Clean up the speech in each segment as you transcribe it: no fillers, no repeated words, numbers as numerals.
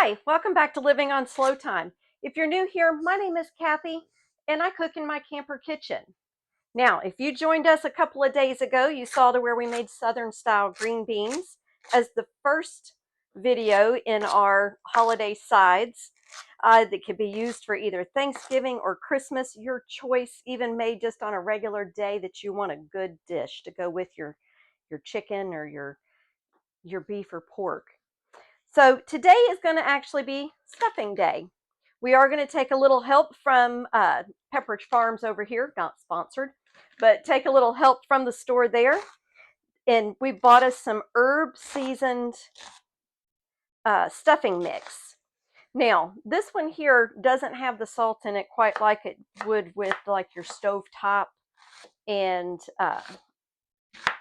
Hi, welcome back to Living on Slow Time. If you're new here, my name is Kathy and I cook in my camper kitchen. Now, if you joined us a couple of days ago, you saw to where we made Southern style green beans as the first video in our holiday sides that could be used for either Thanksgiving or Christmas, your choice, even made just on a regular day that you want a good dish to go with your chicken or your beef or pork. So today is going to actually be stuffing day. We are going to take a little help from Pepperidge Farms over here, not sponsored, but take a little help from the store there. And we bought us some herb seasoned stuffing mix. Now, this one here doesn't have the salt in it quite like it would with like your stovetop and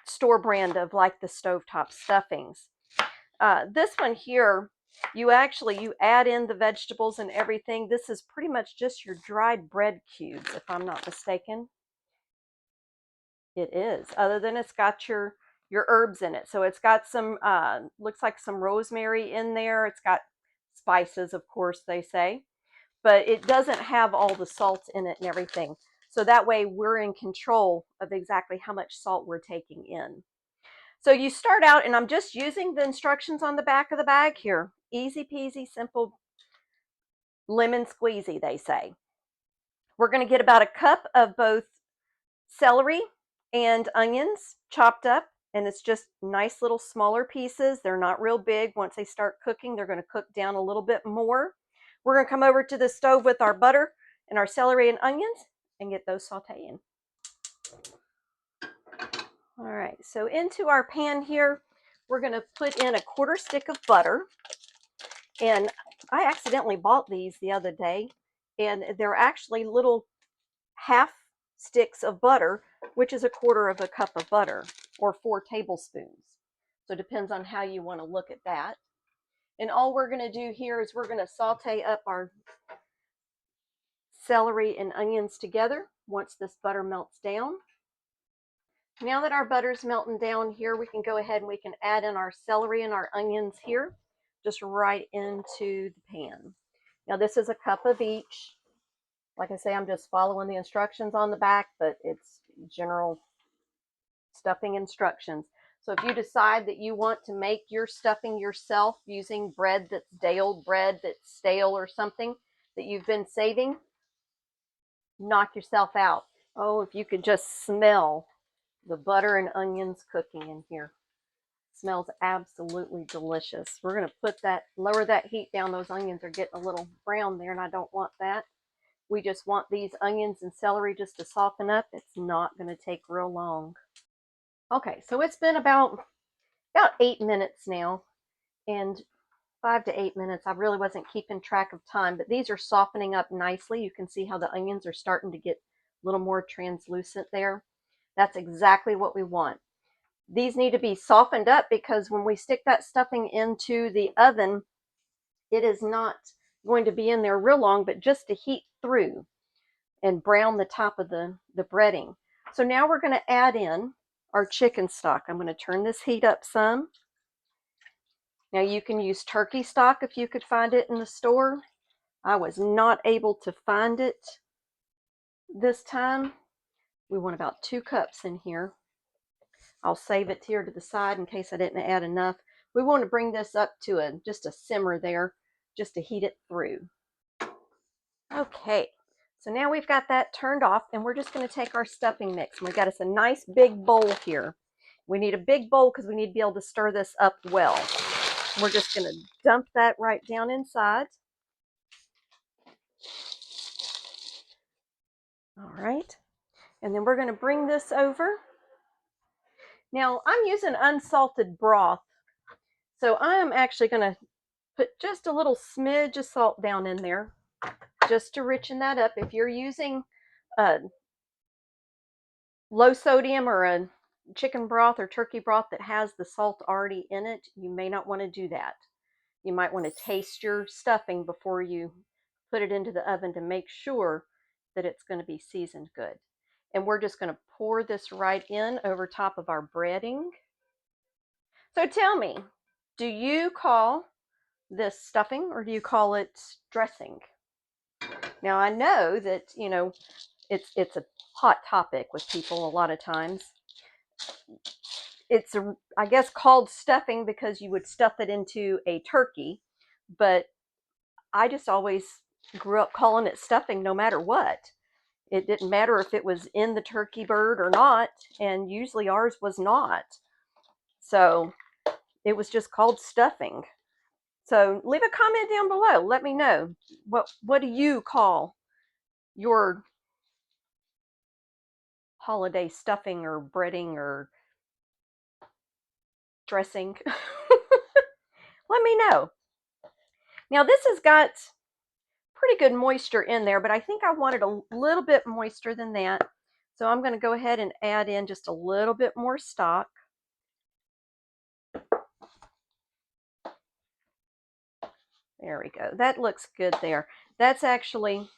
store brand of like the stovetop stuffings. This one here, you add in the vegetables and everything. This is pretty much just your dried bread cubes, if I'm not mistaken. It is, other than it's got your herbs in it. So it's got some, looks like some rosemary in there. It's got spices, of course, they say, but it doesn't have all the salt in it and everything. So that way we're in control of exactly how much salt we're taking in. So you start out, and I'm just using the instructions on the back of the bag here. Easy peasy, simple, lemon squeezy, they say. We're going to get about a cup of both celery and onions chopped up, and it's just nice little smaller pieces. They're not real big. Once they start cooking, they're going to cook down a little bit more. We're going to come over to the stove with our butter and our celery and onions and get those sauteing. All right, so into our pan here, we're going to put in a quarter stick of butter. And I accidentally bought these the other day, and they're actually little half sticks of butter, which is a quarter of a cup of butter, or 4 tablespoons. So it depends on how you want to look at that. And all we're going to do here is we're going to saute up our celery and onions together once this butter melts down. Now that our butter's melting down here, we can go ahead and we can add in our celery and our onions here, just right into the pan. Now this is a cup of each. Like I say, I'm just following the instructions on the back, but it's general stuffing instructions. So if you decide that you want to make your stuffing yourself using bread that's day-old bread that's stale or something that you've been saving, knock yourself out. Oh, if you could just smell the butter and onions cooking in here. It smells absolutely delicious. We're going to lower that heat down. Those onions are getting a little brown there, and I don't want that. We just want these onions and celery just to soften up. It's not going to take real long. Okay, so it's been about 8 minutes now, and 5 to 8 minutes. I really wasn't keeping track of time, but these are softening up nicely. You can see how the onions are starting to get a little more translucent there. That's exactly what we want. These need to be softened up because when we stick that stuffing into the oven, it is not going to be in there real long, but just to heat through and brown the top of the breading. So now we're going to add in our chicken stock. I'm going to turn this heat up some. Now you can use turkey stock if you could find it in the store. I was not able to find it this time. We want about 2 cups in here. I'll save it here to the side in case I didn't add enough. We want to bring this up to just a simmer there, just to heat it through. Okay, so now we've got that turned off, and we're just going to take our stuffing mix. We've got us a nice big bowl here. We need a big bowl because we need to be able to stir this up well. We're just going to dump that right down inside. All right, and then we're going to bring this over. Now I'm using unsalted broth, so I am actually going to put just a little smidge of salt down in there just to richen that up. If you're using a low sodium or a chicken broth or turkey broth that has the salt already in it, you may not want to do that. You might want to taste your stuffing before you put it into the oven to make sure that it's going to be seasoned good. And we're just going to pour this right in over top of our breading. So tell me, do you call this stuffing, or do you call it dressing? Now I know that, you know, it's a hot topic with people a lot of times. It's I guess called stuffing because you would stuff it into a turkey, but I just always grew up calling it stuffing no matter what. It didn't matter if it was in the turkey bird or not, and usually ours was not. So it was just called stuffing. So leave a comment down below. Let me know. What do you call your holiday stuffing or breading or dressing? Let me know. Now this has got pretty good moisture in there, but I think I wanted a little bit moister than that. So I'm going to go ahead and add in just a little bit more stock. There we go. That looks good there. That's actually,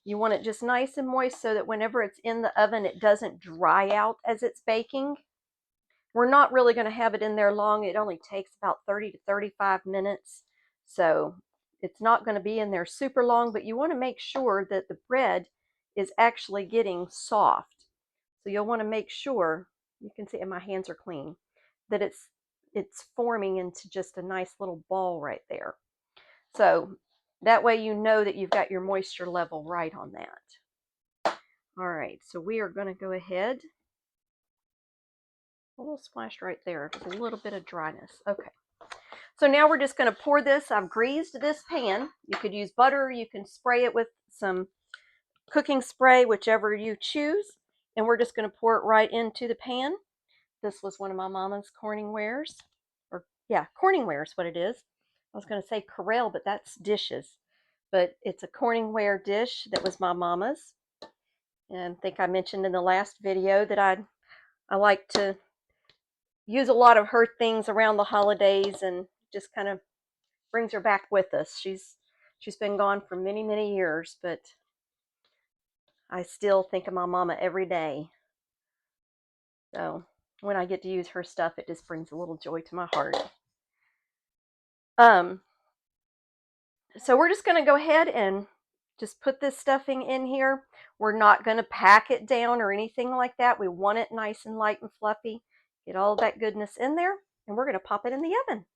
you want it just nice and moist so that whenever it's in the oven, it doesn't dry out as it's baking. We're not really going to have it in there long. It only takes about 30 to 35 minutes. So it's not going to be in there super long, but you want to make sure that the bread is actually getting soft. So you'll want to make sure, you can see, and my hands are clean, that it's forming into just a nice little ball right there. So that way you know that you've got your moisture level right on that. All right, so we are going to go ahead. A little splashed right there, just a little bit of dryness. Okay. So now we're just going to pour this. I've greased this pan. You could use butter. You can spray it with some cooking spray, whichever you choose. And we're just going to pour it right into the pan. This was one of my mama's Corningwares. Or, yeah, Corningware is what it is. I was going to say Corelle, but that's dishes. But it's a Corningware dish that was my mama's. And I think I mentioned in the last video that I like to use a lot of her things around the holidays, and just kind of brings her back with us. She's been gone for many, many years, but I still think of my mama every day. So when I get to use her stuff, it just brings a little joy to my heart. So we're just going to go ahead and just put this stuffing in here. We're not going to pack it down or anything like that. We want it nice and light and fluffy. Get all that goodness in there, and we're going to pop it in the oven.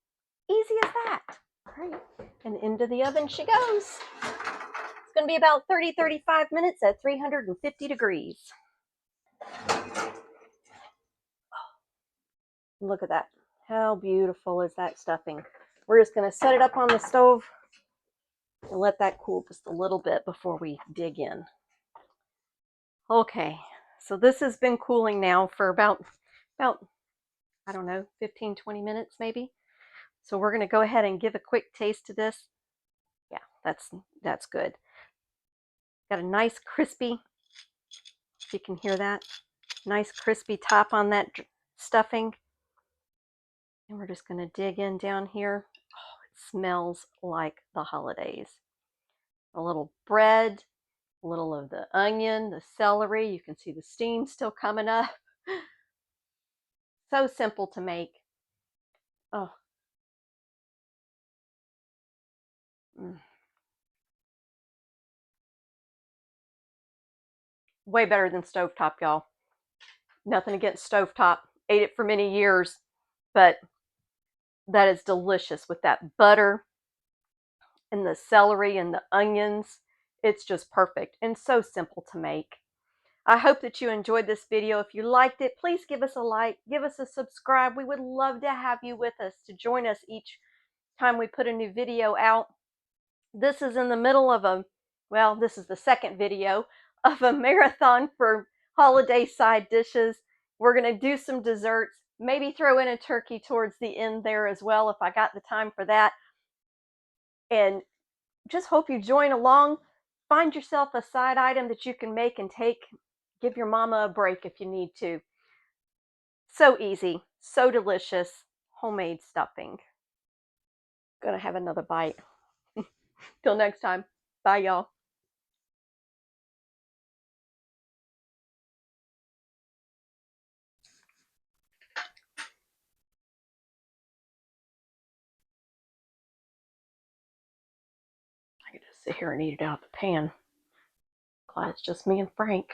Easy as that. All right, and into the oven she goes. It's going to be about 30-35 minutes at 350 degrees. Look at that. How beautiful is that stuffing? We're just going to set it up on the stove and let that cool just a little bit before we dig in. Okay, so this has been cooling now for about I don't know, 15-20 minutes maybe. So we're going to go ahead and give a quick taste to this. Yeah, that's good. Got a nice crispy, if you can hear that, nice crispy top on that stuffing. And we're just going to dig in down here. Oh, it smells like the holidays. A little bread, a little of the onion, the celery. You can see the steam still coming up. So simple to make. Oh. Way better than stovetop, y'all. Nothing against stovetop. Ate it for many years, but that is delicious with that butter and the celery and the onions. It's just perfect and so simple to make. I hope that you enjoyed this video. If you liked it, please give us a like, give us a subscribe. We would love to have you with us, to join us each time we put a new video out. This is in the middle of this is the second video of a marathon for holiday side dishes. We're going to do some desserts, maybe throw in a turkey towards the end there as well if I got the time for that. And just hope you join along. Find yourself a side item that you can make and take. Give your mama a break if you need to. So easy, so delicious, homemade stuffing. Gonna have another bite. Till next time. Bye, y'all. could just sit here and eat it out of the pan. Glad it's just me and Frank.